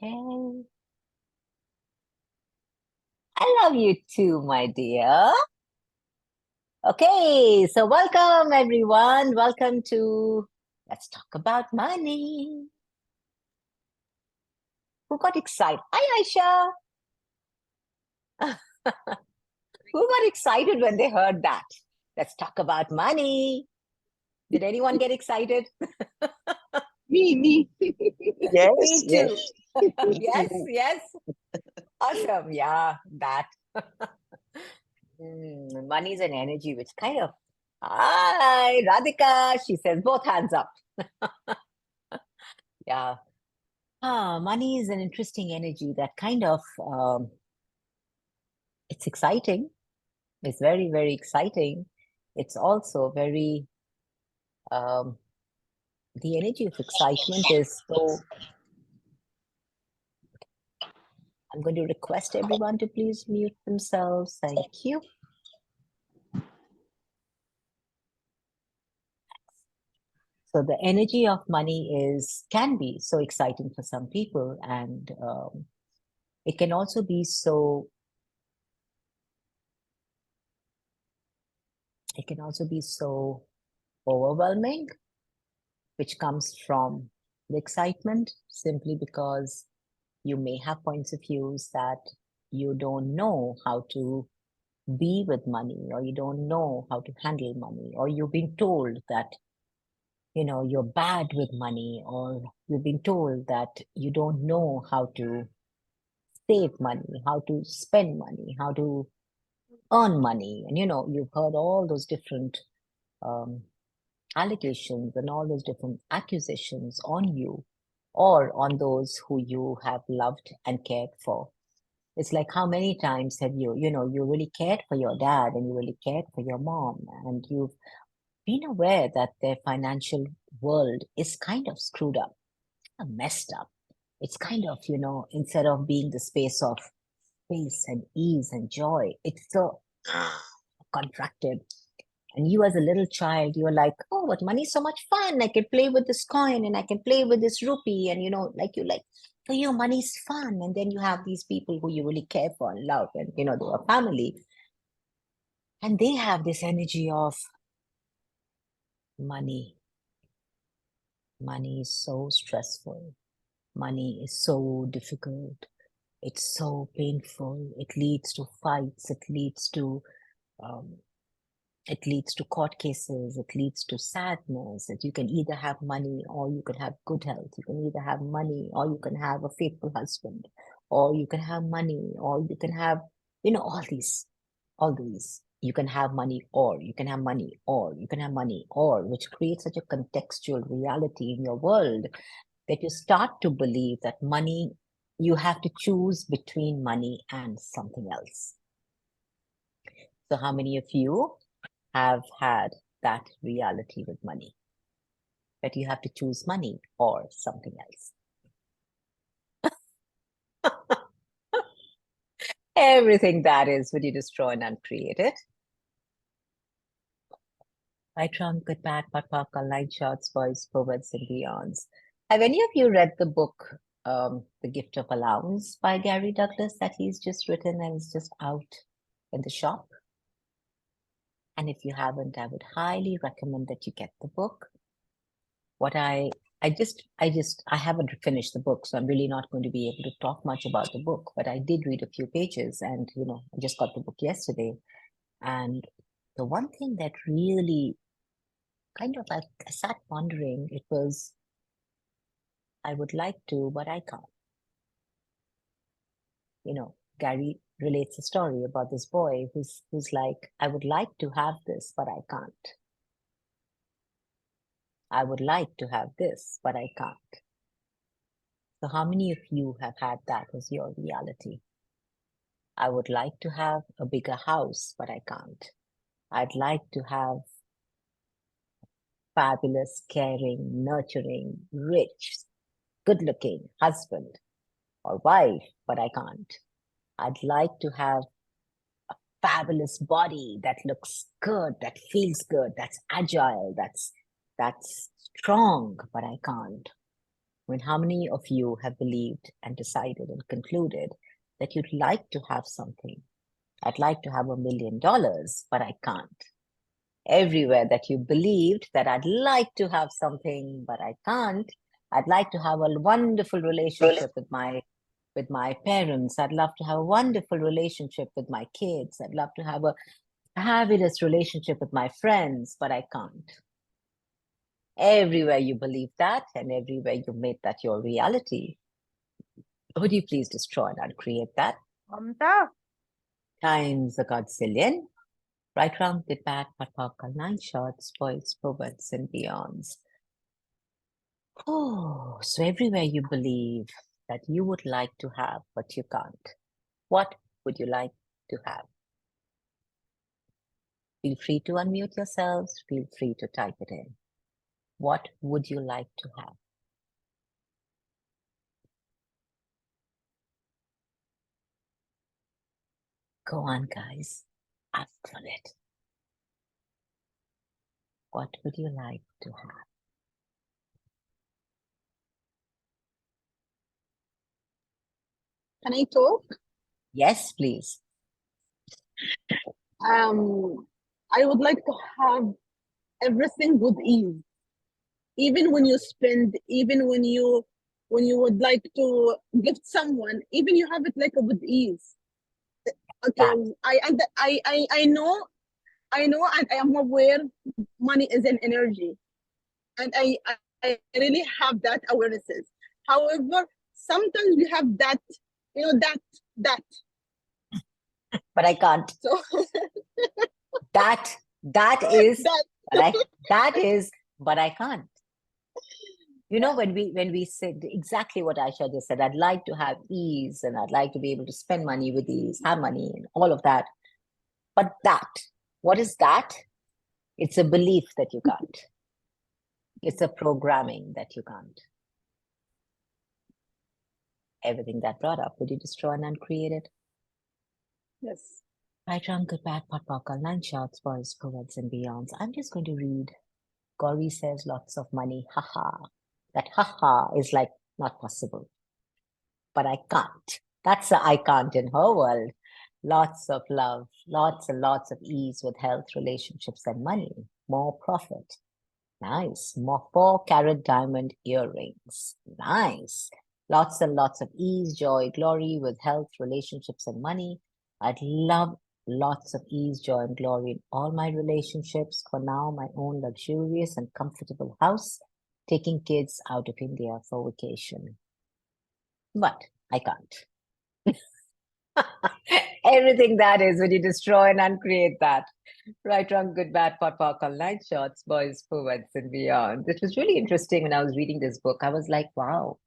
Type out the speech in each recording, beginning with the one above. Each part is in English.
Okay. I love you too, my dear. Okay, so welcome everyone. Welcome to Let's Talk About Money. Who got excited? Hi, Aisha. Who got excited when they heard that? Let's talk about money. Did anyone get excited? Me. Me Yes, too. yes. Yes, yes. Awesome. Yeah, that. Money is an energy which kind of. Hi, Radhika. She says both hands up. Yeah. Money is an interesting energy that kind of, it's exciting. It's very, very exciting. It's also very, um, the energy of excitement is so, I'm going to request everyone to please mute themselves. Thank you. So the energy of money can be so exciting for some people, and it can also be so overwhelming, which comes from the excitement simply because you may have points of views that you don't know how to be with money, or you don't know how to handle money, or you've been told that you're bad with money, or you've been told that you don't know how to save money, how to spend money, how to earn money. And you've heard all those different um, allegations and all those different accusations on you or on those who you have loved and cared for. It's like, how many times have you really cared for your dad and you really cared for your mom, and you've been aware that their financial world is kind of screwed up, messed up. It's kind of, instead of being the space of space and ease and joy, it's so contracted. And you as a little child, you were like, oh, but money's so much fun. I can play with this coin and I can play with this rupee. And, for you, money's fun. And then you have these people who you really care for and love, and, they are family. And they have this energy of money. Money is so stressful. Money is so difficult. It's so painful. It leads to fights. Um, It leads to court cases. It leads to sadness. That you can either have money or you can have good health. You can either have money or you can have a faithful husband, or you can have money or you can have, all these. You can have money or you can have money or you can have money or, which creates such a contextual reality in your world that you start to believe that money, you have to choose between money and something else. So how many of you have had that reality with money, that you have to choose money or something else? Everything that is when you destroy and uncreate it. By Trump, Good, Bad, Papa, Line Shots, Boys, Poets, and Beyonds. Have any of you read the book, The Gift of Allowance by Gary Douglas, that he's just written and is just out in the shop? And if you haven't, I would highly recommend that you get the book. What I haven't finished the book, so I'm really not going to be able to talk much about the book, but I did read a few pages, and I just got the book yesterday. And the one thing that really kind of, I sat wondering, it was, I would like to, but I can't. Gary relates a story about this boy who's like, I would like to have this, but I can't. I would like to have this, but I can't. So how many of you have had that as your reality? I would like to have a bigger house, but I can't. I'd like to have fabulous, caring, nurturing, rich, good-looking husband or wife, but I can't. I'd like to have a fabulous body that looks good, that feels good, that's agile, that's strong, but I can't. I mean, how many of you have believed and decided and concluded that you'd like to have something? I'd like to have $1 million, but I can't. Everywhere that you believed that I'd like to have something, but I can't. I'd like to have a wonderful relationship with my parents. I'd love to have a wonderful relationship with my kids. I'd love to have a fabulous relationship with my friends, but I can't. Everywhere you believe that and everywhere you made that your reality, would you please destroy and uncreate that? Mamta. Times a godzillion. Right, wrong, good, bad, POD, 9 shots, boys, poets, and beyonds. Oh, so everywhere you believe that you would like to have, but you can't. What would you like to have? Feel free to unmute yourselves. Feel free to type it in. What would you like to have? Go on, guys. Act on it. What would you like to have? Can I talk? Yes, please. I would like to have everything with ease. Even when you spend, even when you would like to gift someone, even you have it like with ease. Okay, That. I know, and I am aware money is an energy, and I really have that awarenesses. However, sometimes we have that, that. But I can't. So That is, that that is, but I can't. You know, when we said exactly what Aisha just said, I'd like to have ease and I'd like to be able to spend money with ease, have money and all of that. But that, what is that? It's a belief that you can't. It's a programming that you can't. Everything that brought up, would you destroy and uncreate it? yes. Right, wrong, good, bad, POD, 9 shots, boys, poets, and beyonds. I'm just going to read. Gauri says lots of money, haha. That haha is like not possible. But I can't. That's a I can't in her world. Lots of love, lots and lots of ease with health, relationships, and money. More profit. Nice. More 4-carat diamond earrings. Nice. Lots and lots of ease, joy, glory with health, relationships, and money. I'd love lots of ease, joy, and glory in all my relationships. For now, my own luxurious and comfortable house, taking kids out of India for vacation. But I can't. Everything that is when you destroy and uncreate that. Right, wrong, good, bad, POD, 9 shots, boys, poets, and beyond. It was really interesting when I was reading this book. I was like, wow,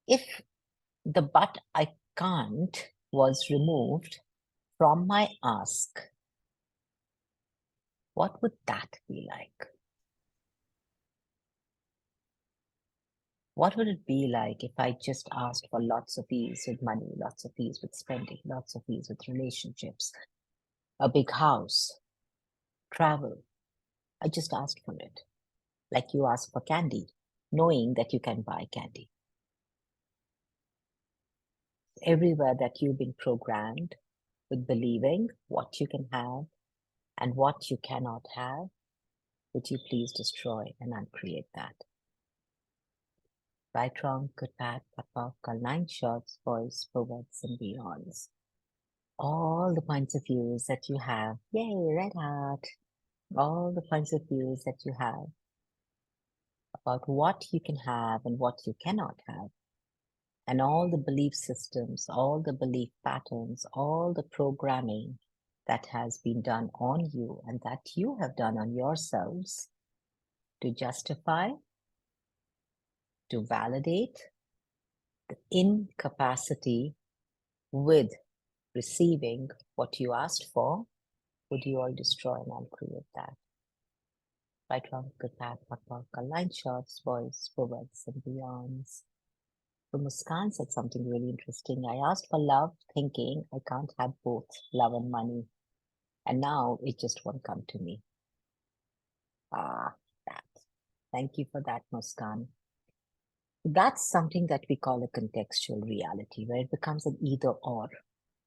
if the but I can't was removed from my ask, what would that be like? What would it be like if I just asked for lots of ease with money, lots of ease with spending, lots of ease with relationships, a big house, travel? I just asked for it. Like you ask for candy, knowing that you can buy candy. Everywhere that you've been programmed with believing what you can have and what you cannot have, would you please destroy and uncreate that? Right, wrong, good, bad, POD, 9 shots, boys, poets, and beyonds. All the points of views that you have, yay, red heart. All the points of views that you have about what you can have and what you cannot have. And all the belief systems, all the belief patterns, all the programming that has been done on you and that you have done on yourselves to justify, to validate the incapacity with receiving what you asked for, would you all destroy and uncreate that? Right, wrong, good, bad, POD, 9 shots, boys, poets, and beyonds. So Muskan said something really interesting. I asked for love, thinking I can't have both love and money. And now it just won't come to me. Ah, that. Thank you for that, Muskan. That's something that we call a contextual reality, where it becomes an either or.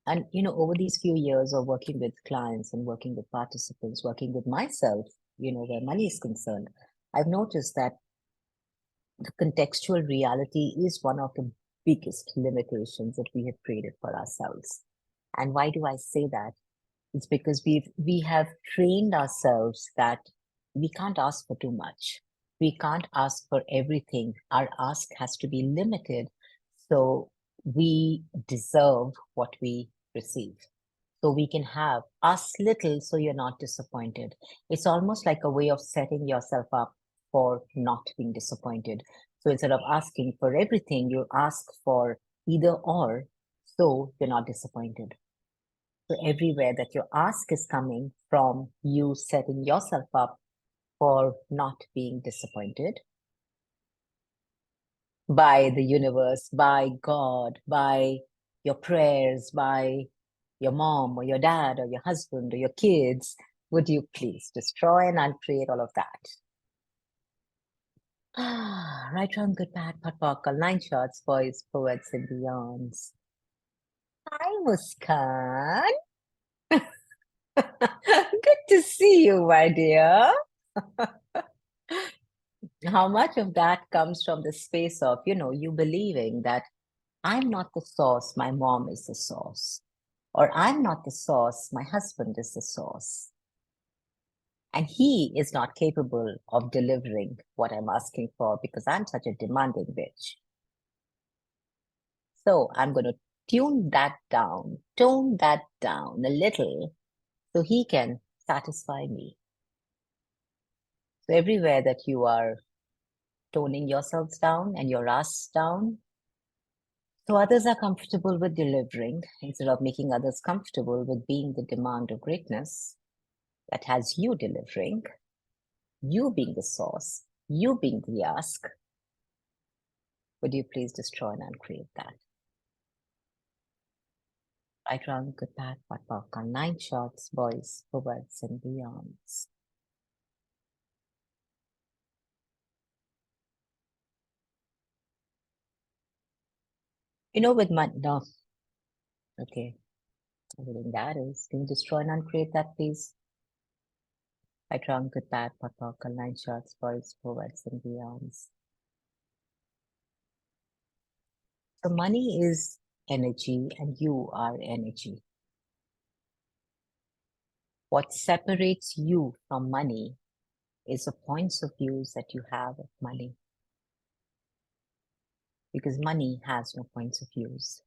And, over these few years of working with clients and working with participants, working with myself, where money is concerned, I've noticed that the contextual reality is one of the biggest limitations that we have created for ourselves. And why do I say that? It's because we have trained ourselves that we can't ask for too much. We can't ask for everything. Our ask has to be limited. So we deserve what we receive. So we can ask little so you're not disappointed. It's almost like a way of setting yourself up for not being disappointed. So instead of asking for everything, you ask for either or, so you're not disappointed. So everywhere that your ask is coming from you setting yourself up for not being disappointed by the universe, by God, by your prayers, by your mom or your dad or your husband or your kids, would you please destroy and uncreate all of that? Right, wrong, good, bad, pot, pockle, 9 shots, boys, poets, and beyonds. Hi, Muskan. Good to see you, my dear. How much of that comes from the space of, you believing that I'm not the source, my mom is the source, or I'm not the source, my husband is the source. And he is not capable of delivering what I'm asking for because I'm such a demanding bitch. So I'm going to tone that down a little so he can satisfy me. So everywhere that you are toning yourselves down and your asks down, so others are comfortable with delivering instead of making others comfortable with being the demand of greatness that has you delivering, you being the source, you being the ask. Would you please destroy and uncreate that? Right, wrong, good, bad, pot, popcorn, 9 shots, boys, poets, and beyonds. With my, no, okay, everything that is, can you destroy and uncreate that, please? Right, wrong, good, bad, pot, popcorn, 9 shots, boys, poets, and beyonds. So money is energy and you are energy. What separates you from money is the points of views that you have of money. Because money has no points of views.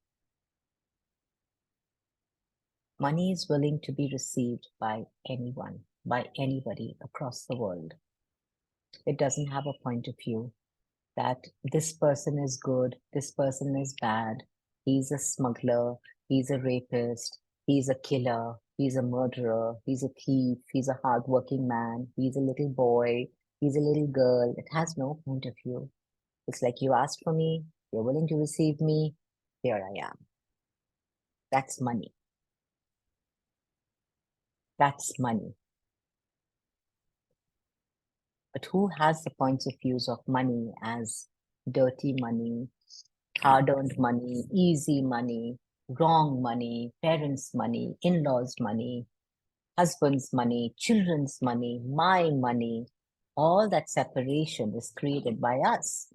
Money is willing to be received by anyone, by anybody across the world. It doesn't have a point of view that this person is good, this person is bad, he's a smuggler, he's a rapist, he's a killer, he's a murderer, he's a thief, he's a hardworking man, he's a little boy, he's a little girl. It has no point of view. It's like you asked for me, you're willing to receive me, here I am. That's money. That's money. But who has the points of views of money as dirty money, hard-earned money, easy money, wrong money, parents' money, in-laws' money, husband's money, children's money, my money? All that separation is created by us.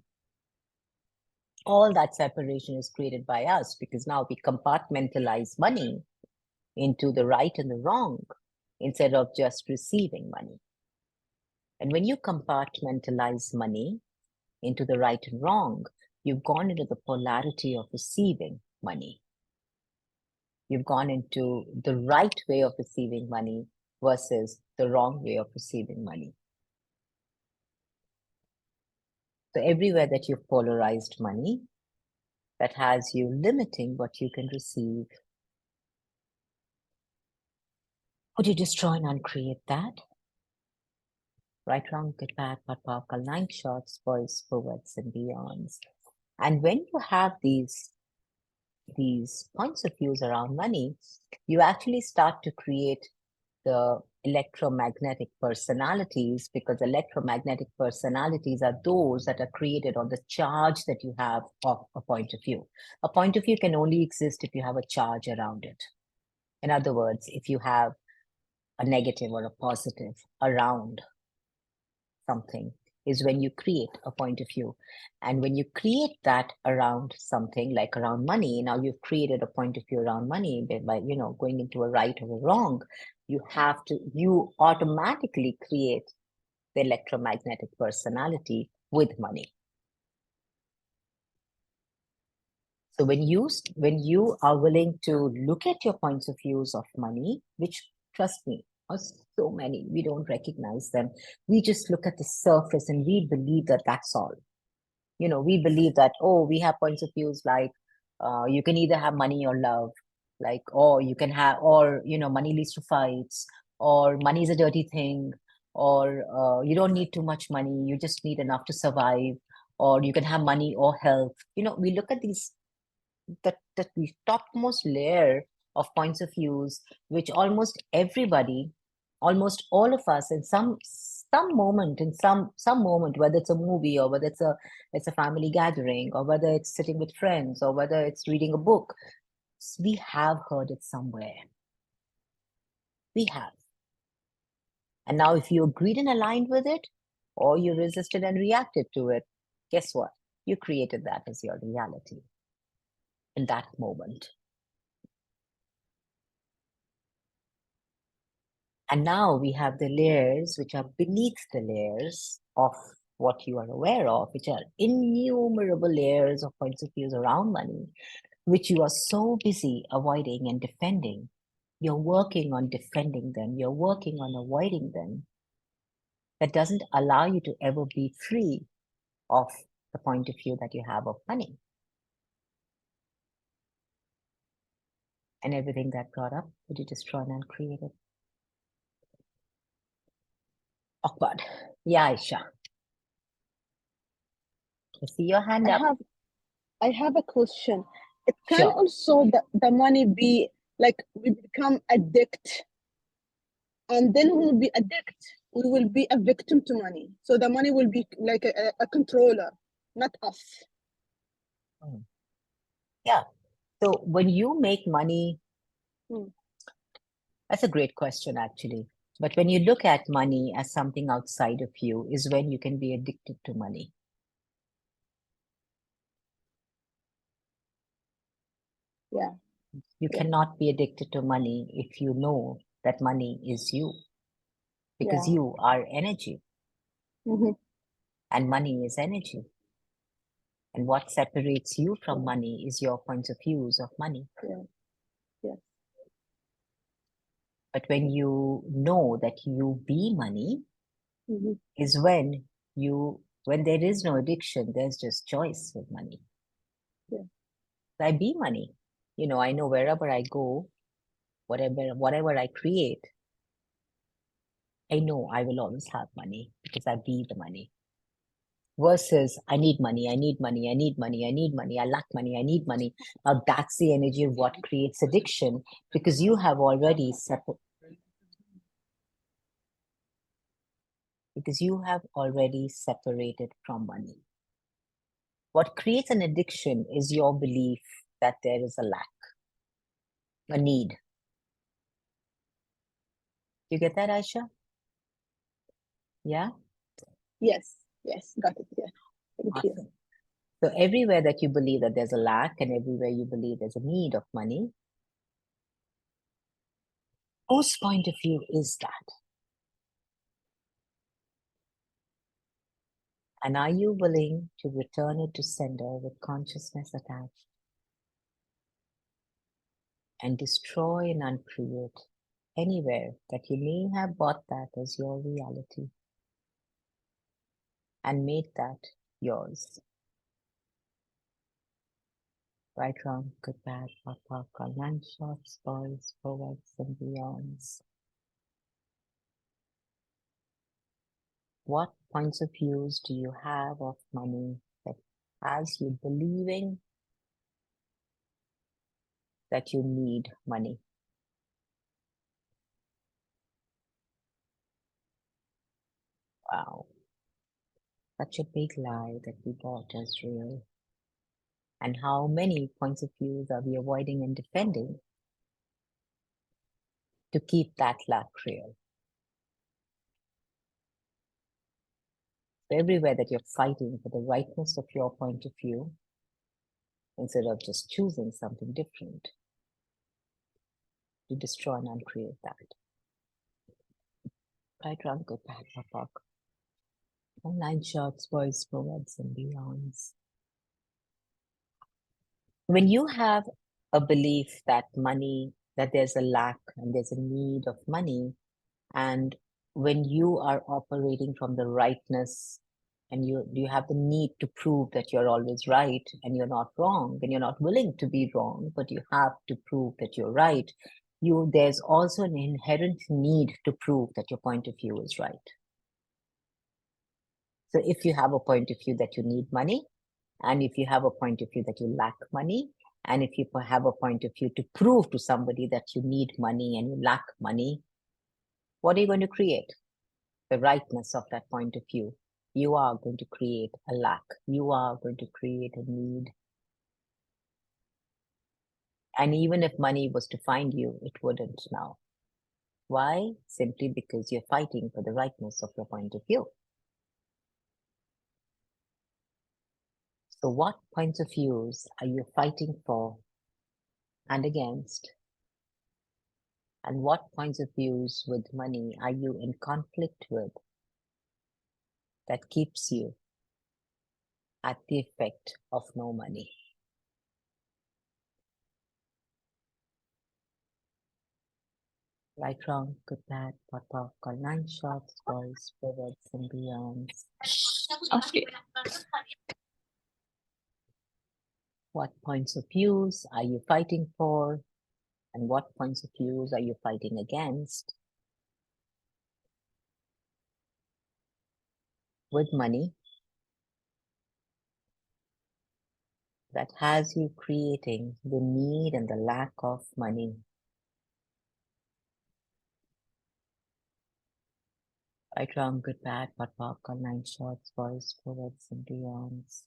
All that separation is created by us because now we compartmentalize money into the right and the wrong instead of just receiving money. And when you compartmentalize money into the right and wrong, you've gone into the polarity of receiving money. You've gone into the right way of receiving money versus the wrong way of receiving money. So everywhere that you've polarized money, that has you limiting what you can receive. Would you destroy and uncreate that? Right, wrong, good, bad, pot, popcorn, 9 shots, boys, poets, and beyonds. And when you have these points of views around money, you actually start to create the electromagnetic personalities, because electromagnetic personalities are those that are created on the charge that you have of a point of view. A point of view can only exist if you have a charge around it. In other words, if you have a negative or a positive around something, is when you create a point of view. And when you create that around something, like around money, now you've created a point of view around money by going into a right or a wrong, you automatically create the electromagnetic personality with money. So when you are willing to look at your points of views of money, which, trust me, are so many, we don't recognize them. We just look at the surface and we believe that that's all. We believe that, oh, we have points of views like you can either have money or love, like, or you can have, or, money leads to fights, or money is a dirty thing, or you don't need too much money, you just need enough to survive, or you can have money or health. We look at these, the topmost layer of points of views, which almost everybody, almost all of us, in some moment, whether it's a movie, or whether it's a family gathering, or whether it's sitting with friends, or whether it's reading a book, we have heard it somewhere. We have. And now if you agreed and aligned with it, or you resisted and reacted to it, guess what? You created that as your reality in that moment. And now we have the layers which are beneath the layers of what you are aware of, which are innumerable layers of points of views around money, which you are so busy avoiding and defending. You're working on defending them. You're working on avoiding them. That doesn't allow you to ever be free of the point of view that you have of money. And everything that brought up, would you destroy and uncreate it? Awkward. Yeah, Aisha. I see your hand up. I have a question. It can Sure. also the money be like we become addict, and then we will be addict. We will be a victim to money. So the money will be like a controller, not us. Yeah. So when you make money, Hmm. that's a great question, actually. But when you look at money as something outside of you, is when you can be addicted to money. Yeah. You Yeah. cannot be addicted to money if you know that money is you, because Yeah. you are energy Mhm. and money is energy. And what separates you from money is your points of views of money. Yeah. Yeah. But when you know that you be money, Mhm. is when there is no addiction, there's just choice with money. Yeah. I be money. I know wherever I go, whatever I create, I know I will always have money because I be the money. Versus I need money, I need money, I need money, I need money, I lack money, I need money. Now that's the energy of what creates addiction, because you have already separated from money. What creates an addiction is your belief that there is a lack, a need. You get that, Aisha? Yeah? Yes. Yes. Got it. Yeah. Thank you. Awesome. So everywhere that you believe that there's a lack and everywhere you believe there's a need of money, whose point of view is that? And are you willing to return it to sender with consciousness attached and destroy and uncreate anywhere that you may have bought that as your reality and made that yours? Right, wrong, good, bad, pop, none shots, boys, forwards, and beyonds. What points of views do you have of money that has you believing that you need money? Wow. Such a big lie that we bought as real. And how many points of views are we avoiding and defending to keep that lack real? So everywhere that you're fighting for the rightness of your point of view, instead of just choosing something different, you destroy and uncreate that. Right, Ram, go back, Papak. Online shots, voice proverbs, and beyonds. When you have a belief that that there's a lack and there's a need of money, and when you are operating from the rightness and you have the need to prove that you're always right and you're not wrong, and you're not willing to be wrong, but you have to prove that you're right, there's also an inherent need to prove that your point of view is right. So if you have a point of view that you need money, and if you have a point of view that you lack money, and if you have a point of view to prove to somebody that you need money and you lack money, what are you going to create? The rightness of that point of view. You are going to create a lack. You are going to create a need. And even if money was to find you, it wouldn't now. Why? Simply because you're fighting for the rightness of your point of view. So what points of views are you fighting for and against? And what points of views with money are you in conflict with that keeps you at the effect of no money? Right, wrong, good, bad, pot, pop, call 9 shots, boys, pivots, and beyonds. Okay. What points of views are you fighting for? And what points of views are you fighting against? With money that has you creating the need and the lack of money. Right, wrong, good, bad, pot, pop, call 9 shots, boys, pivots, and beyonds.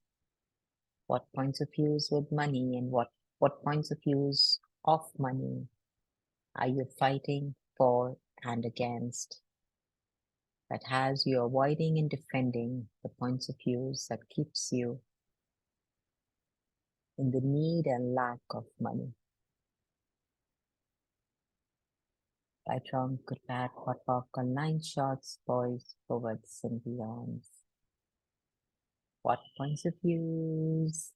What points of views with money and what points of views of money are you fighting for and against that has you avoiding and defending the points of views that keeps you in the need and lack of money? Right, wrong, good, bad, hot, popcorn, 9 shots, boys, forwards, and beyonds. What points of views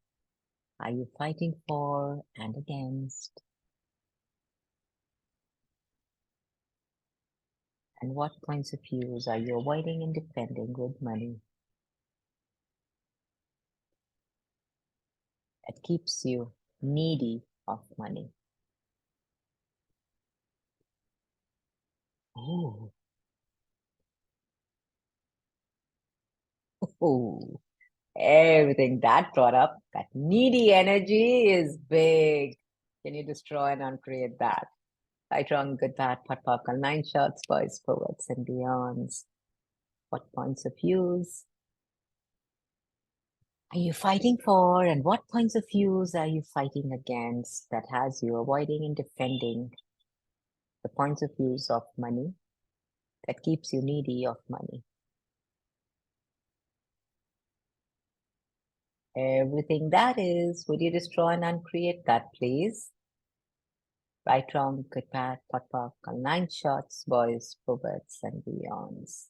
are you fighting for and against? And what points of views are you avoiding and defending with money that keeps you needy of money? Oh, oh, everything that brought up, that needy energy is big. Can you destroy and uncreate that? Right, wrong, good, bad, pot, popcorn, 9 shots, boys, forwards, and beyonds. What points of views are you fighting for, and what points of views are you fighting against that has you avoiding and defending the points of views of money that keeps you needy of money? Everything that is, would you destroy and uncreate that, please? Right, wrong, good, bad, pot, popcorn, 9 shots, boys, forwards, and beyonds.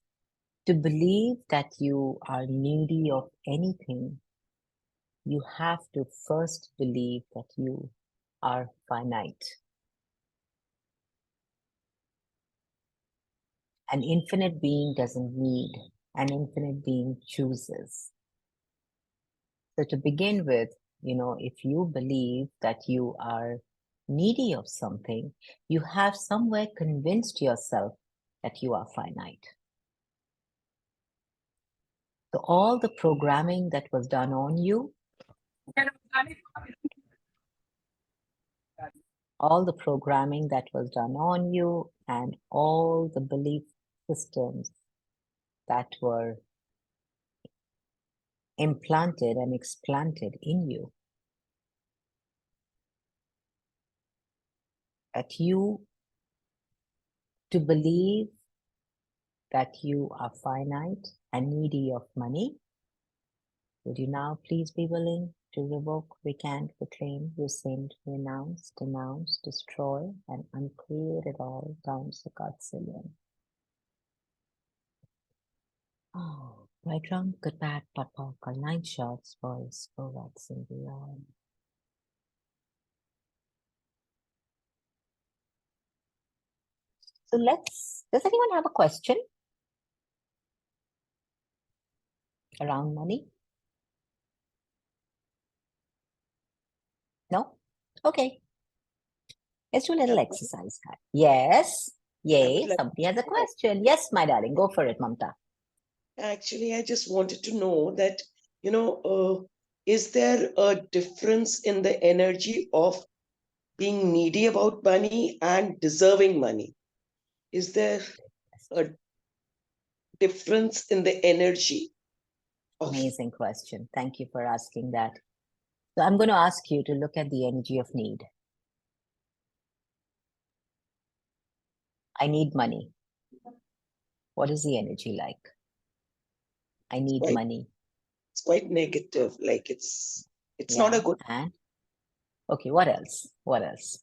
To believe that you are needy of anything, you have to first believe that you are finite. An infinite being doesn't need, an infinite being chooses. So to begin with, if you believe that you are needy of something, you have somewhere convinced yourself that you are finite. So all the programming that was done on you, all the programming that was done on you, and all the belief systems that were implanted and explanted in you. That you to believe that you are finite and needy of money. Would you now please be willing to revoke, recant, reclaim, rescind, renounce, denounce, destroy, and uncreate it all times a godzillion? Oh, right, wrong, good, bad, pot, pop, 9 shots, boys, go vaccine beyond. So does anyone have a question around money? No? Okay. Let's do a little exercise. Yes. Yay. Somebody has a question. Yes, my darling. Go for it, Mamta. Actually, I just wanted to know that, is there a difference in the energy of being needy about money and deserving money? Is there a difference in the energy? Amazing question. Thank you for asking that. So I'm going to ask you to look at the energy of need. I need money. What is the energy like? I need money. It's quite negative. Like it's not a good. And okay, what else? What else?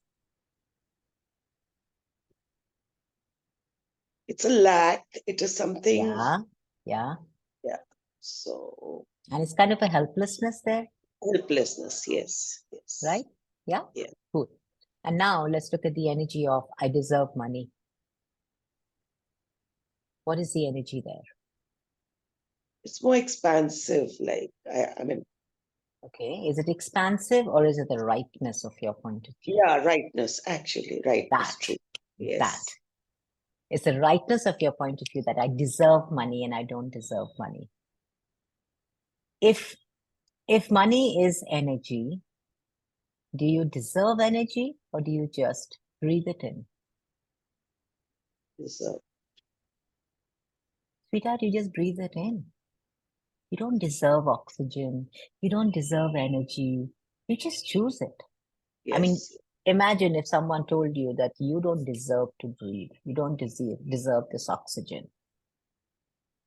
It's a lack. It is something. Yeah. So. And it's kind of a helplessness there. Helplessness, yes. Right? Yeah? Yeah. Good. And now let's look at the energy of I deserve money. What is the energy there? It's more expansive, like, I mean. Okay, is it expansive or is it the rightness of your point of view? Yeah, rightness, actually, right. That. True. Yes. That. It's the rightness of your point of view that I deserve money and I don't deserve money. If money is energy, do you deserve energy or do you just breathe it in? Deserve. Sweetheart, you just breathe it in. You don't deserve oxygen. You don't deserve energy. You just choose it. Yes. I mean, imagine if someone told you that you don't deserve to breathe. You don't deserve this oxygen.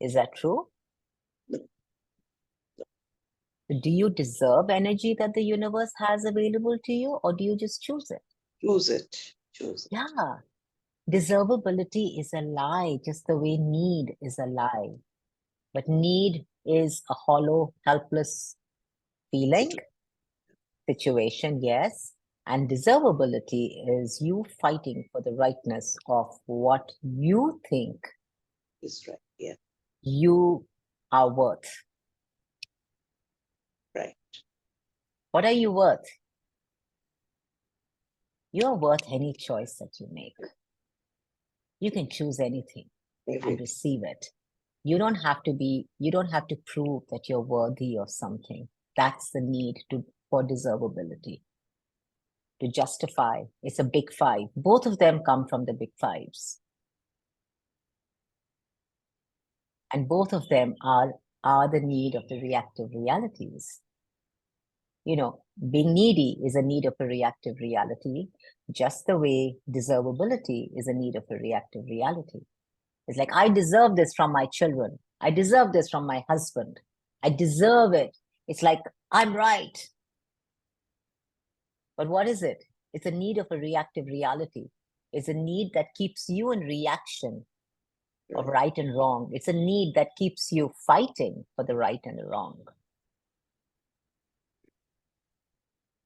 Is that true? No. Do you deserve energy that the universe has available to you, or do you just choose it? Choose it. Yeah. Deservability is a lie, just the way need is a lie. But need is a hollow, helpless feeling, situation, yes. And deservability is you fighting for the rightness of what you think is right. Yeah. You are worth. Right. What are you worth? You're worth any choice that you make. You can choose anything and receive it. You don't have to prove that you're worthy of something. That's the need for deservability. To justify, it's a big five. Both of them come from the big fives. And both of them are the need of the reactive realities. You know, being needy is a need of a reactive reality, just the way deservability is a need of a reactive reality. It's like, I deserve this from my children. I deserve this from my husband. I deserve it. It's like, I'm right. But what is it? It's a need of a reactive reality. It's a need that keeps you in reaction of right and wrong. It's a need that keeps you fighting for the right and the wrong.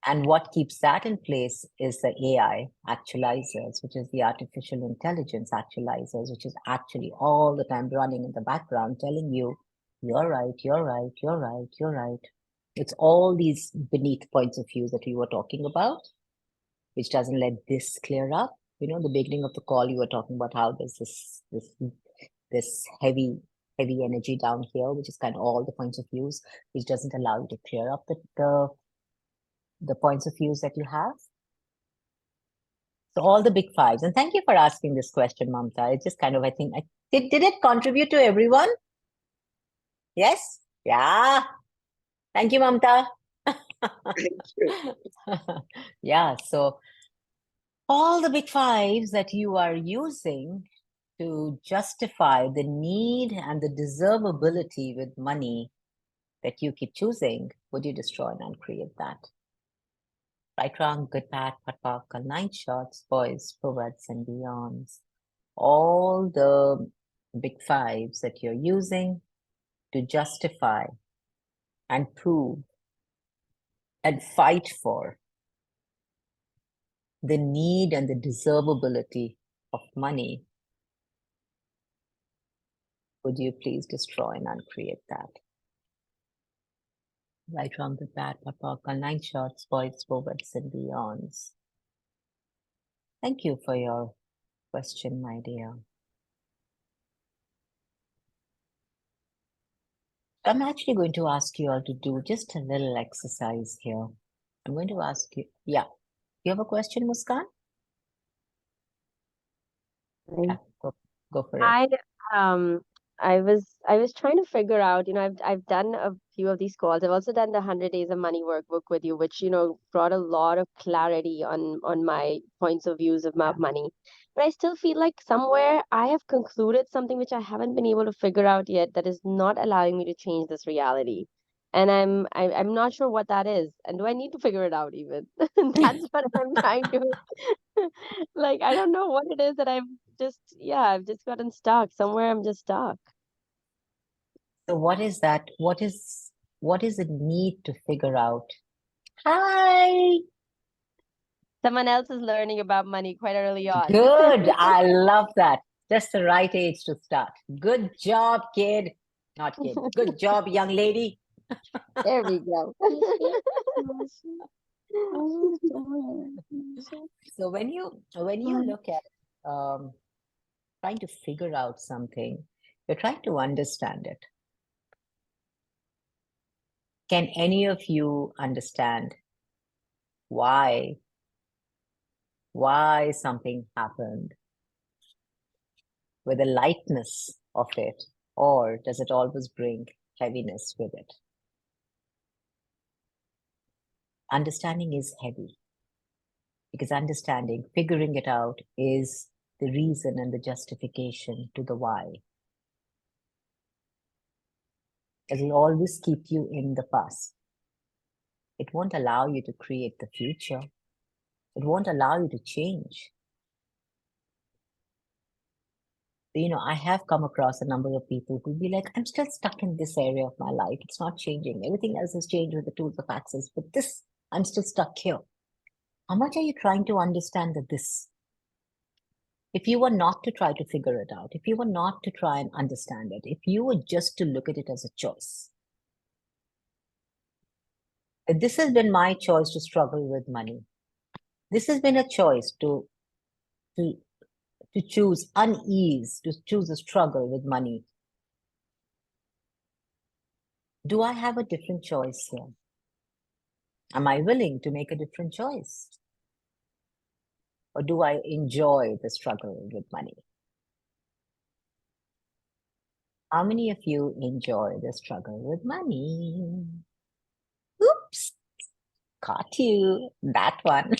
And what keeps that in place is the AI actualizers, which is the artificial intelligence actualizers, which is actually all the time running in the background telling you, you're right, you're right, you're right, you're right. It's all these beneath points of view that we were talking about, which doesn't let this clear up. You know, the beginning of the call, you were talking about how there's this heavy energy down here, which is kind of all the points of views, which doesn't allow you to clear up the points of views that you have. So all the big fives. And thank you for asking this question, Mamta. It's just kind of, I think, did it contribute to everyone? Yes? Yeah. Thank you, Mamta. Thank you. Yeah, so all the big fives that you are using to justify the need and the deservability with money that you keep choosing, would you destroy and uncreate that? Right, wrong, good, bad, patpakal, 9 shots, boys, poets, and beyonds. All the big fives that you're using to justify and prove and fight for the need and the deservability of money, would you please destroy and uncreate that? Right, wrong, good, bad, patpakal, 9 shots, boys, poets, and beyonds. Thank you for your question, my dear. I'm actually going to ask you all to do just a little exercise here. I'm going to ask you, yeah. You have a question, Muskan? Yeah, go for it. I um I was trying to figure out, I've done a few of these calls. I've also done the 100 Days of Money workbook with you, which, brought a lot of clarity on my points of views about money. But I still feel like somewhere I have concluded something which I haven't been able to figure out yet that is not allowing me to change this reality. And I'm not sure what that is. And do I need to figure it out even? That's what I'm trying to like, I don't know what it is that I've just gotten stuck. Somewhere I'm just stuck. So what is that? What is it need to figure out? Hi. Someone else is learning about money quite early on. Good. I love that. Just the right age to start. Good job, kid. Not kid. Good job, young lady. There we go. So when you look at trying to figure out something, you're trying to understand it. Can any of you understand why something happened with the lightness of it, or does it always bring heaviness with it? Understanding is heavy because understanding, figuring it out is the reason and the justification to the why. It will always keep you in the past. It won't allow you to create the future. It won't allow you to change. I have come across a number of people who'd be like, I'm still stuck in this area of my life. It's not changing. Everything else has changed with the tools of access, but this, I'm still stuck here. How much are you trying to understand this? If you were not to try to figure it out, if you were not to try and understand it, if you were just to look at it as a choice, this has been my choice to struggle with money. This has been a choice to choose unease, to choose a struggle with money. Do I have a different choice here? Am I willing to make a different choice? Or do I enjoy the struggle with money? How many of you enjoy the struggle with money? Oops, caught you. That one.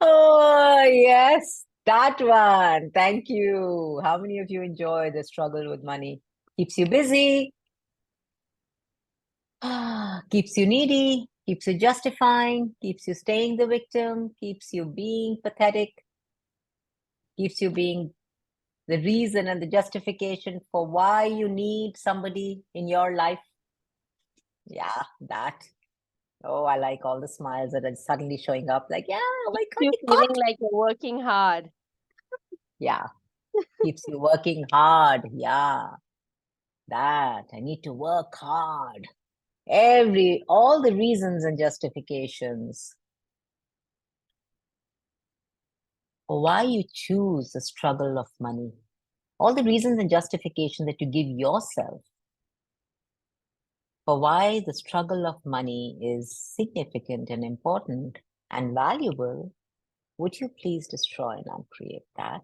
Oh, yes, that one. Thank you. How many of you enjoy the struggle with money? Keeps you busy, keeps you needy, keeps you justifying, keeps you staying the victim, keeps you being pathetic, keeps you being the reason and the justification for why you need somebody in your life. Yeah, that. Oh, I like all the smiles that are suddenly showing up. Like, yeah, oh my God, You're you got feeling like you're working hard. Yeah, keeps you working hard. Yeah, that. I need to work hard. All the reasons and justifications for why you choose the struggle of money. All the reasons and justifications that you give yourself for why the struggle of money is significant and important and valuable, would you please destroy and uncreate that?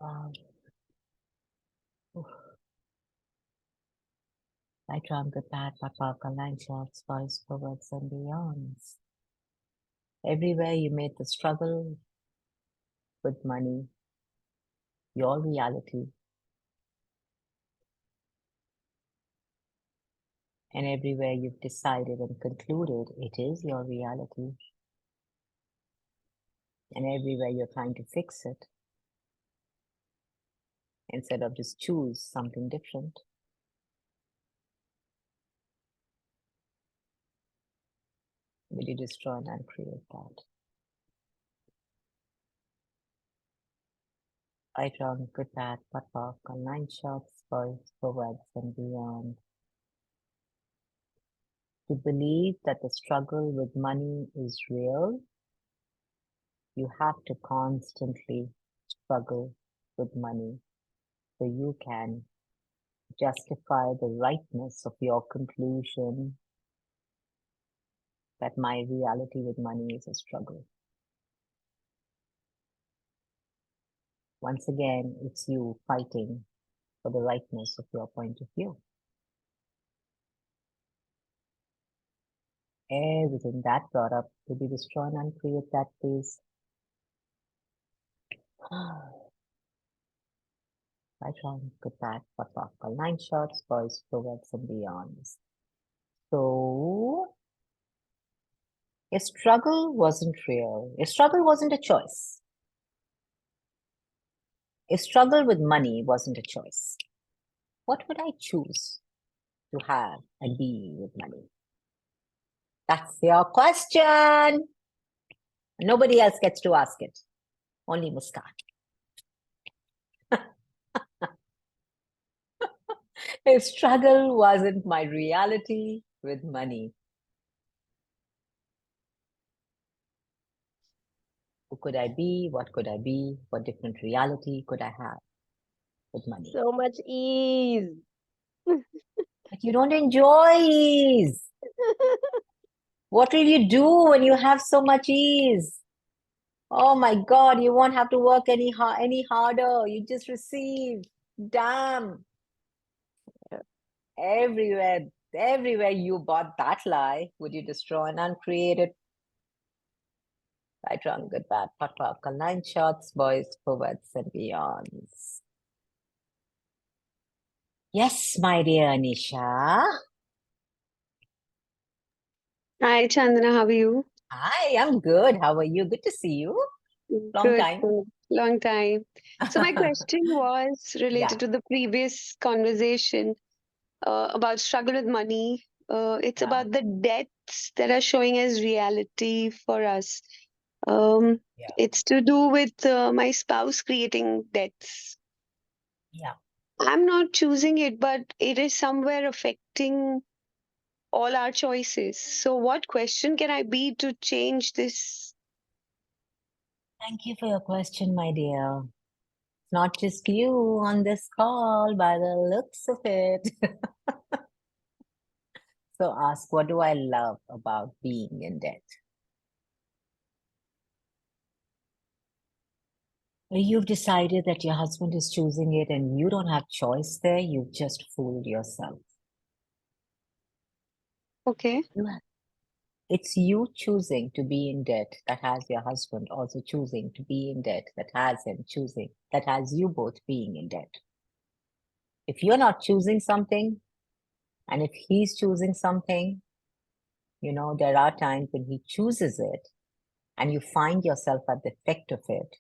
Wow. Oof. Right, wrong, good, bad, papa, line shots, voice, forwards, and beyonds. Everywhere you made the struggle with money your reality, and everywhere you've decided and concluded it is your reality, and everywhere you're trying to fix it instead of just choose something different. Will you destroy and uncreate that? Right, wrong, good, bad, papa, line shots, voice, forwards, and beyond. To believe that the struggle with money is real, you have to constantly struggle with money so you can justify the rightness of your conclusion that my reality with money is a struggle. Once again, it's you fighting for the rightness of your point of view. Everything that brought up, to be destroy and uncreate that, please. Right, wrong, good, bad, pop, 9 shots, boys, forwards, and beyonds. So, a struggle wasn't real. A struggle wasn't a choice. A struggle with money wasn't a choice. What would I choose to have and be with money? That's your question. Nobody else gets to ask it. Only Muskan. A struggle wasn't my reality with money. Who could I be? What could I be? What different reality could I have with money? So much ease. But you don't enjoy ease. What will you do when you have so much ease? Oh my God, you won't have to work any harder. You just receive. Damn. Everywhere you bought that lie, would you destroy and uncreate it? Right, wrong, good, bad, pot, 9 shots, boys, forwards, and beyonds. Yes, my dear Anisha. Hi, Chandana, how are you? Hi, I'm good. How are you? Good to see you. Long Good, time. good. Long time. So my question was Yeah. related to the previous conversation about struggle with money. It's Yeah. about the debts that are showing as reality for us. Um, Yeah. It's to do with my spouse creating debts. Yeah. I'm not choosing it, but it is somewhere affecting all our choices. So what question can I be to change this? Thank you for your question, my dear. It's not just you on this call by the looks of it. So ask, what do I love about being in debt? You've decided that your husband is choosing it and you don't have choice there. You've just fooled yourself. Okay. It's you choosing to be in debt that has your husband also choosing to be in debt, that has him choosing, that has you both being in debt. If you're not choosing something, and if he's choosing something, you know, there are times when he chooses it and you find yourself at the effect of it.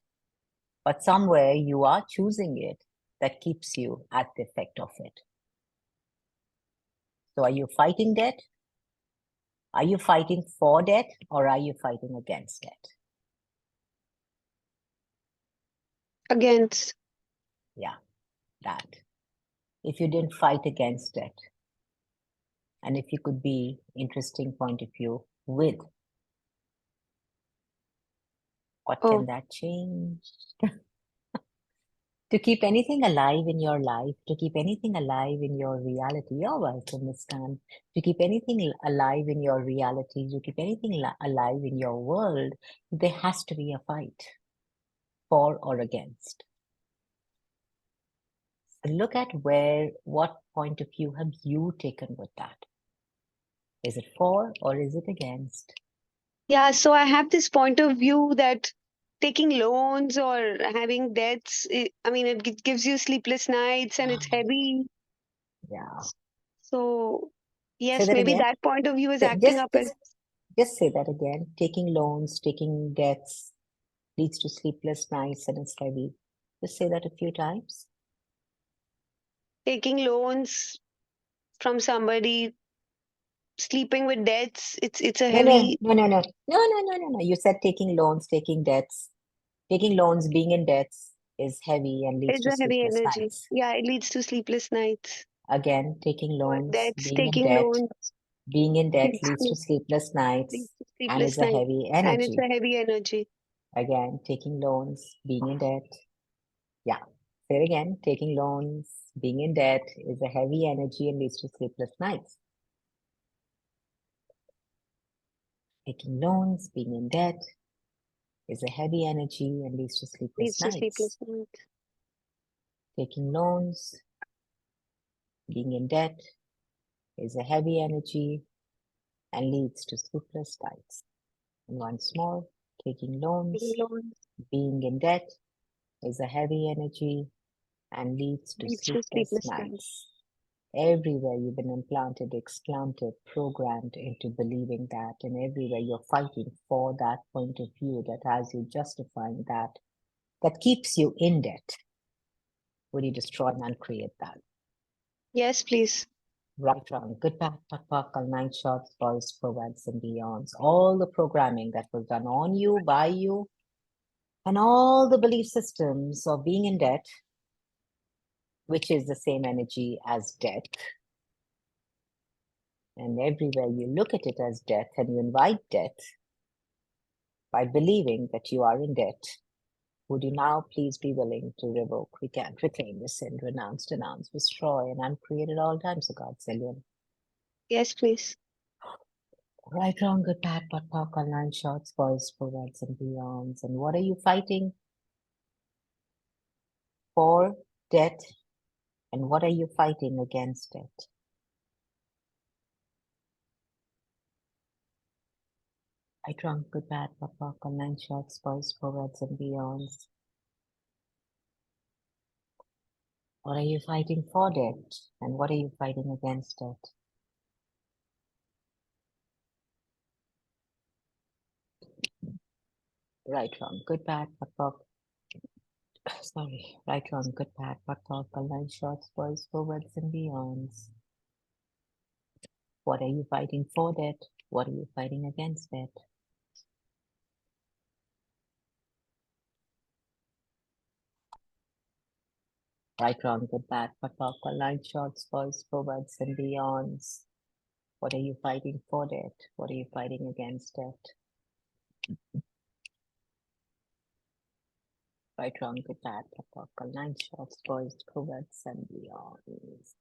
But somewhere you are choosing it that keeps you at the effect of it. So are you fighting debt? Are you fighting for debt or are you fighting against debt? Against. Yeah, that. If you didn't fight against debt, and if you could be interesting point of view with, what Oh. can that change? To keep anything alive in your life, to keep anything alive in your reality, you're welcome, Muskan. To keep anything alive in your reality, to keep anything alive in your world, there has to be a fight, for or against. look at what point of view have you taken with that? Is it for or is it against? Yeah, so I have this point of view that taking loans or having debts, I mean, it gives you sleepless nights and it's heavy. Yeah. So, Say yes, that maybe again. that point of view is Say- acting up as Just say that again. Taking loans, taking debts leads to sleepless nights and it's heavy. Just say that a few times. taking loans from somebody, sleeping with debts. It's a No, no, heavy. no, no, no, no, no, no, no, no. You said taking loans, taking debts. Taking loans, being in debts is heavy and leads It's to a heavy sleepless energy. nights. Yeah, it leads to sleepless nights. Again, taking Or loans, debts, being in taking debt. loans Being in debt leads leads to to, sleepless nights leads to and is sleepless a nights. heavy And it's energy. a heavy energy. Again, taking loans, being in debt. Yeah, say it again. Taking loans, being in debt is a heavy energy and leads to sleepless nights. Taking loans, being in debt is a heavy energy and leads to sleepless Leads to nights. sleepless nights. Taking loans, being in debt is a heavy energy and leads to sleepless nights. And once more, taking loans, Taking loans being in debt is a heavy energy and leads to leads to sleepless sleepless nights. nights. Everywhere you've been implanted, explanted, programmed into believing that, and everywhere you're fighting for that point of view that has you justifying that keeps you in debt. Would you destroy and uncreate that? Yes, please. Right, wrong, good, bad, puck, 9 shots, boys, forwards, and beyonds. All the programming that was done on you, by you, and all the belief systems of being in debt, which is the same energy as death. And everywhere you look at it as death and you invite death by believing that you are in debt, would you now please be willing to revoke, recant, reclaim, rescind, renounce, denounce, destroy, and uncreate at all times, O God, Zillion? Yes, please. Right, wrong, good, bad, POC, all 9 shots, boys, forwards, and beyonds. And what are you fighting for? Death. And what are you fighting against it? Right, wrong, good, bad, POC, all 9 shots, boys, forwards, and beyonds. What are you fighting for, death? And what are you fighting against it? Right, wrong, good, bad, POC. Sorry, right, wrong, good, bad, POC, all 9 shots, boys, forwards, and beyonds. What are you fighting for, death? What are you fighting against it? Right, wrong, good, bad, POC, all 9 shots, boys, forwards, and beyonds. What are you fighting for, death? What are you fighting against it? Right, wrong, good, bad, POC, all 9 shots, boys, forwards, and beyonds.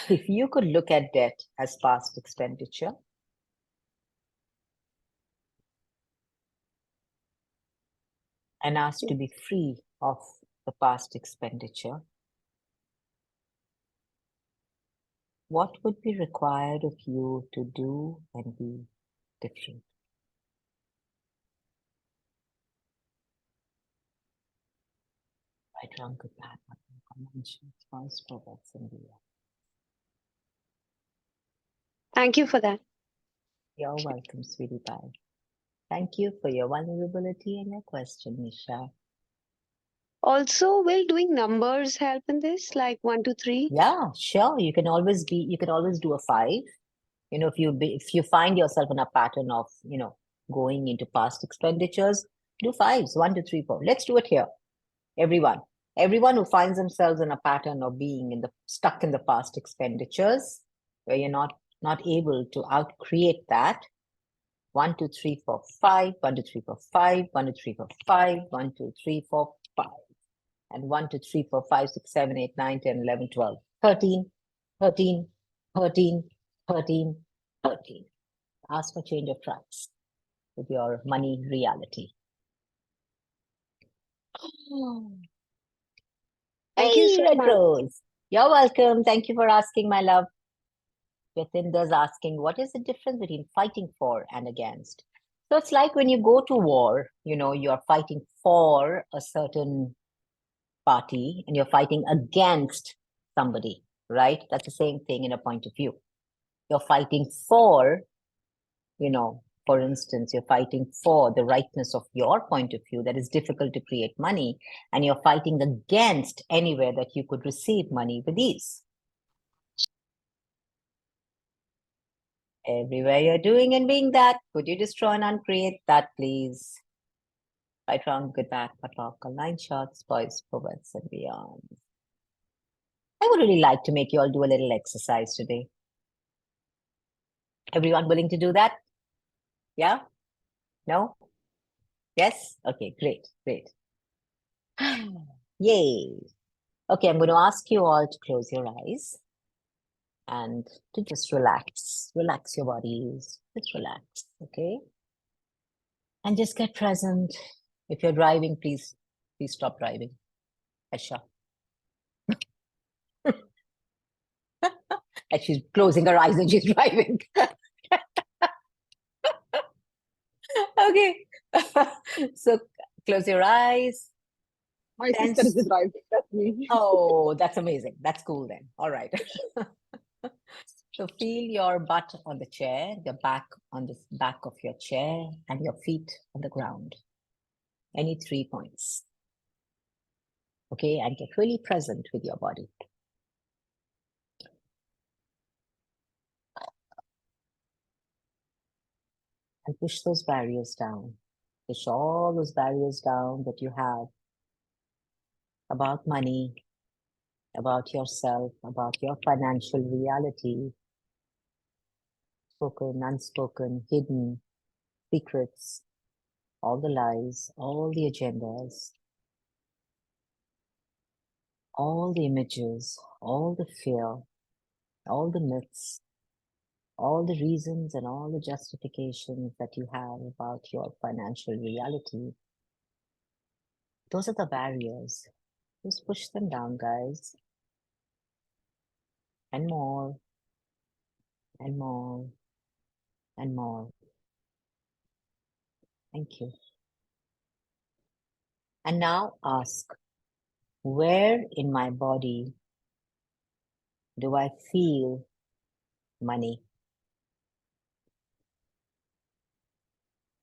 If you could look at debt as past expenditure, and asked to be free of the past expenditure, what would be required of you to do and be different? Right, wrong, good, bad, conventions, false products, and beyond. Thank you for that. You're welcome, sweetie pie. Thank you for your vulnerability and your question, Nisha. Also, will doing numbers help in this, like 1 to 3? Yeah, sure. You can always do a 5. You know, if you find yourself in a pattern of, going into past expenditures, do 5s, 1 to 3, 4. Let's do it here. Everyone who finds themselves in a pattern of being stuck in the past expenditures, where you're not able to create that. 1, 2, 3, 4, 5, 1, 2, 3, 4, 5, 1, 2, 3, 4, 5, 1, 2, 3, 4, 5. And 1, 2, 3, 4, 5, 6, 7, 8, 9, 10, 11, 12, 13, 13, 13, 13, 13. Ask for change of tracks with your money reality. Thank you Hey, so Red much. Rose. You're welcome. Thank you for asking, my love. Yatinder's asking, what is the difference between fighting for and against? So it's like when you go to war, you know, you're fighting for a certain party and you're fighting against somebody, right? That's the same thing in a point of view. You're fighting for, you know, for instance, you're fighting for the rightness of your point of view that is difficult to create money, and you're fighting against anywhere that you could receive money with ease. Everywhere you're doing and being that, could you destroy and uncreate that, please? Right, wrong, good, bad, talk, line shots, boys, poets, and beyond. I would really like to make you all do a little exercise today. Everyone willing to do that? Yeah? No? Yes? Okay, great, great. Yay. Okay, I'm going to ask you all to close your eyes and to just relax. Relax your bodies. Just relax, okay? And just get present. If you're driving, please stop driving. Aisha. And she's closing her eyes and she's driving. Okay. So close your eyes. My sister is driving. That's me. Oh, that's amazing. That's cool then. All right. So feel your butt on the chair, the back on the back of your chair, and your feet on the ground. Any 3 points. Okay, and get really present with your body. And push those barriers down. Push all those barriers down that you have about money, about yourself, about your financial reality, spoken, unspoken, hidden, secrets, all the lies, all the agendas, all the images, all the fear, all the myths, all the reasons and all the justifications that you have about your financial reality. Those are the barriers. Just push them down, guys. And more, and more, and more. Thank you. And now ask, where in my body do I feel money?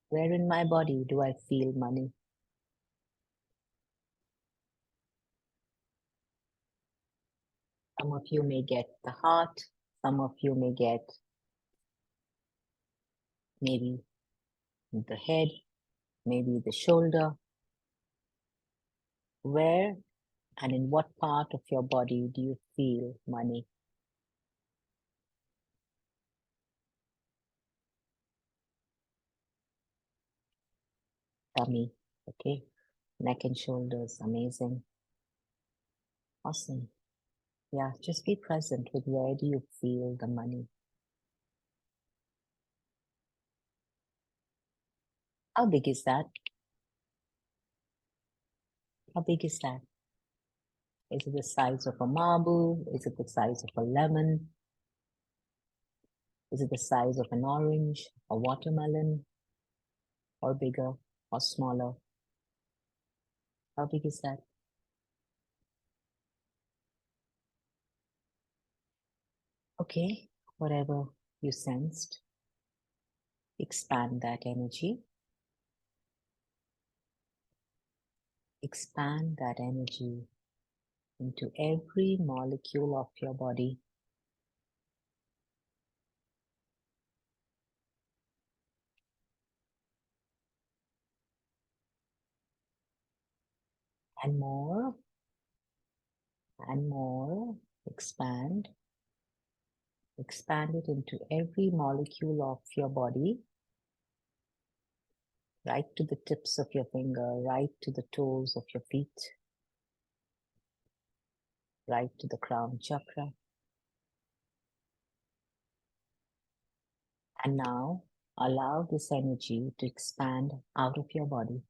Where in my body do I feel money? Some of you may get the heart, some of you may get maybe the head, maybe the shoulder. Where and in what part of your body do you feel money? Tummy, okay? Neck and shoulders, amazing. Awesome. Yeah, just be present with where do you feel the money? How big is that? How big is that? Is it the size of a marble? Is it the size of a lemon? Is it the size of an orange, a watermelon, or bigger or smaller? How big is that? Okay, whatever you sensed, expand that energy. Expand that energy into every molecule of your body. And more, and more. Expand. Expand it into every molecule of your body, right to the tips of your finger, right to the toes of your feet, right to the crown chakra. And now allow this energy to expand out of your body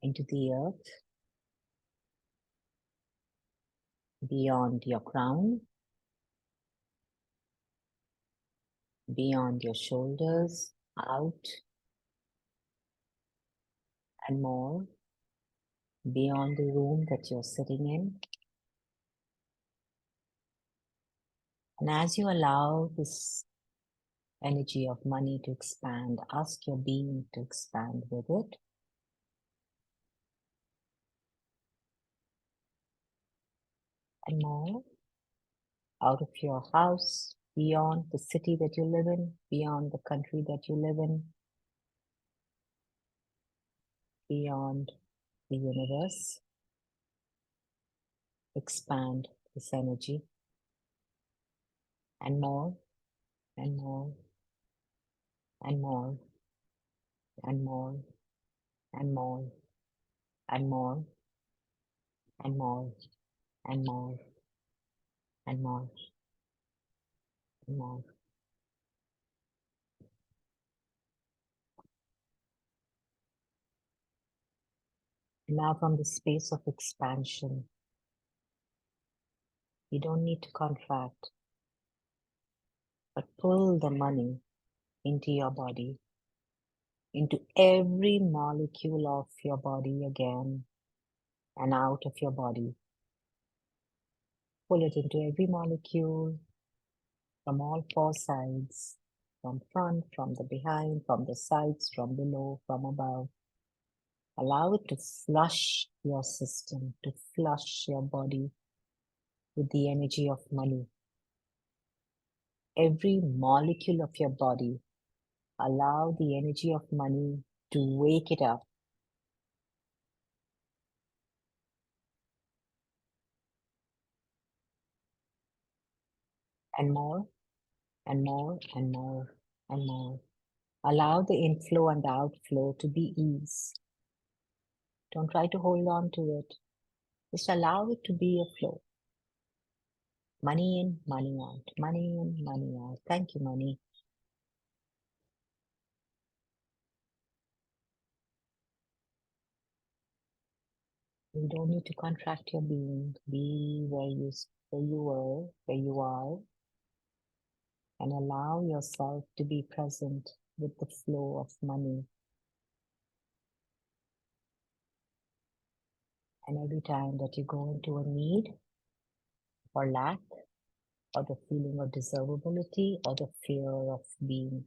into the earth, beyond your crown, beyond your shoulders, out and more, beyond the room that you're sitting in. And as you allow this energy of money to expand, ask your being to expand with it. And more, out of your house, beyond the city that you live in, beyond the country that you live in, beyond the universe. Expand this energy and more and more and more and more and more and more and more and more and more and more. Now from the space of expansion, you don't need to contract, but pull the money into your body, into every molecule of your body again and out of your body. Pull it into every molecule from all four sides, from front, from the behind, from the sides, from below, from above. Allow it to flush your system, to flush your body with the energy of money. Every molecule of your body, allow the energy of money to wake it up. And more, and more, and more, and more. Allow the inflow and the outflow to be ease. Don't try to hold on to it. Just allow it to be a flow. Money in, money out, money in, money out. Thank you, money. You don't need to contract your being. Be where you were, where you are, and allow yourself to be present with the flow of money. And every time that you go into a need or lack, or the feeling of deservability, or the fear of being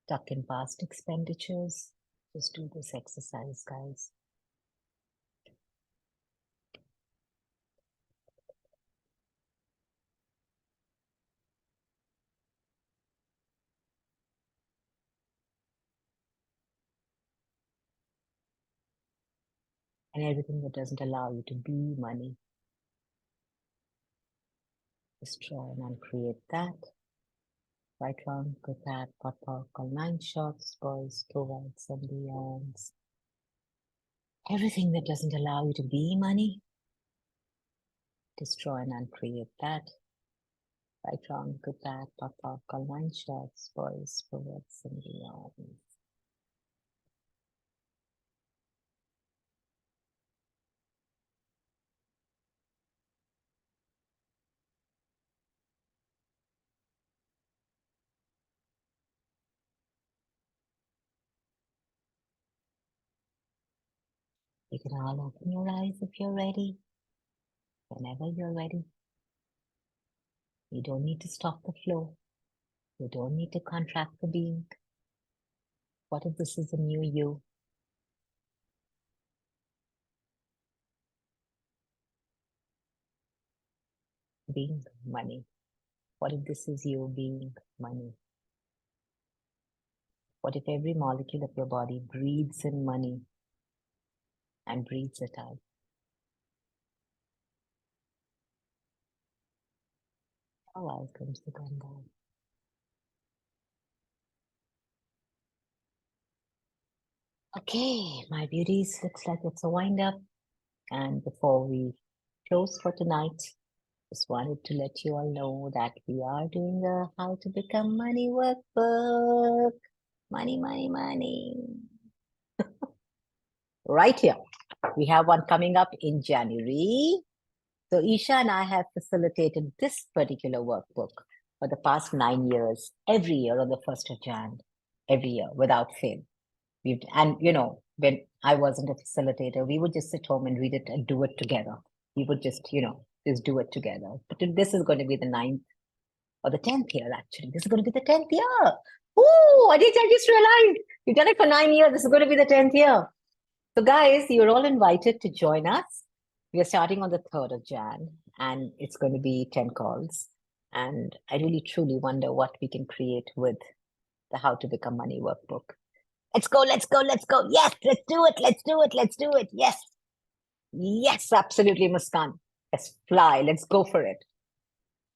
stuck in past expenditures, just do this exercise, guys. And everything that doesn't allow you to be money, destroy and uncreate that. Right round, good bad, papa, call 9 shots, boys, provides and beyonds. Everything that doesn't allow you to be money, destroy and uncreate that. Right round, good bad, papa, call 9 shots, boys, provides and beyonds. You can all open your eyes if you're ready. Whenever you're ready. You don't need to stop the flow. You don't need to contract the being. What if this is a new you? Being money. What if this is you being money? What if every molecule of your body breathes in money and breathes it out? Oh, welcome to Ganga. Okay, my beauties, looks like it's a wind up. And before we close for tonight, just wanted to let you all know that we are doing a How to Become Money workbook. Money, money, money. Right here. We have one coming up in January. So Isha and I have facilitated this particular workbook for the past 9 years, every year on the 1st of Jan, every year without fail. And when I wasn't a facilitator, we would just sit home and read it and do it together. We would just do it together. But this is going to be the 9th or the 10th year, actually. This is going to be the 10th year. Ooh, I just realized you've done it for 9 years. This is going to be the 10th year. So guys, you're all invited to join us. We are starting on the 3rd of Jan, and it's going to be 10 calls. And I really, truly wonder what we can create with the How to Become Money workbook. Let's go, let's go, let's go. Yes, let's do it, let's do it, let's do it. Yes. Yes, absolutely, Muskan. Let's fly, let's go for it.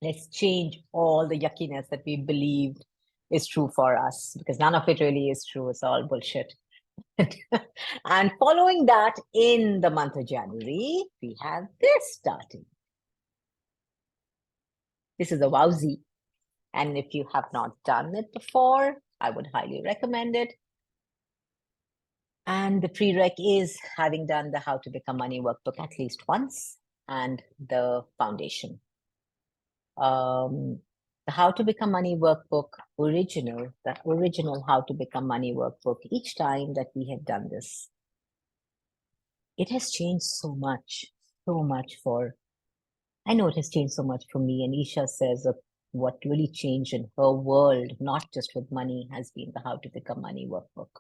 Let's change all the yuckiness that we believed is true for us, because none of it really is true. It's all bullshit. And following that, in the month of January, we have this starting. This is a wowzy. And if you have not done it before, I would highly recommend it. And the prereq is having done the How to Become Money workbook at least once, and the foundation. The How to Become Money workbook the original How to Become Money workbook, each time that we have done this, it has changed so much for, I know it has changed so much for me. And Isha says that what really changed in her world, not just with money, has been the How to Become Money workbook.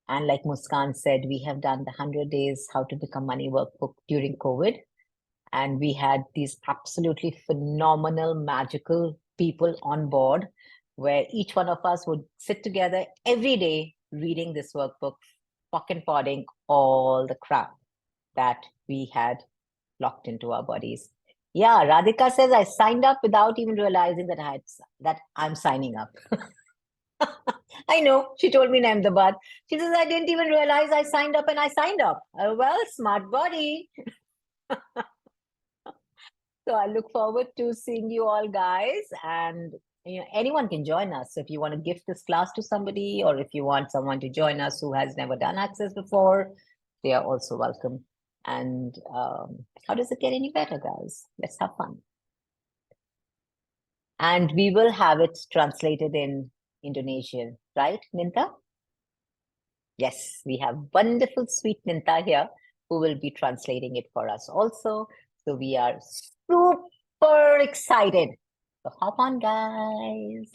And like Muskan said, we have done the 100 days How to Become Money workbook during COVID. And we had these absolutely phenomenal, magical people on board, where each one of us would sit together every day reading this workbook, fucking podding all the crap that we had locked into our bodies. Yeah, Radhika says I signed up without even realizing that I'm signing up. I know, she told me in Ahmedabad. She says, I didn't even realize I signed up, and I signed up. Well, smart body. So I look forward to seeing you all, guys. And anyone can join us. So if you want to gift this class to somebody, or if you want someone to join us who has never done Access before, they are also welcome. And how does it get any better, guys? Let's have fun. And we will have it translated in Indonesian, right, Ninta? Yes, we have wonderful, sweet Ninta here who will be translating it for us also. So we are super excited. So hop on, guys.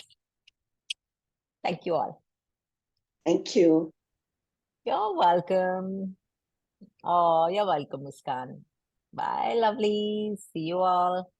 Thank you all. Thank you. You're welcome. Oh, you're welcome, Muskan. Bye, lovely. See you all.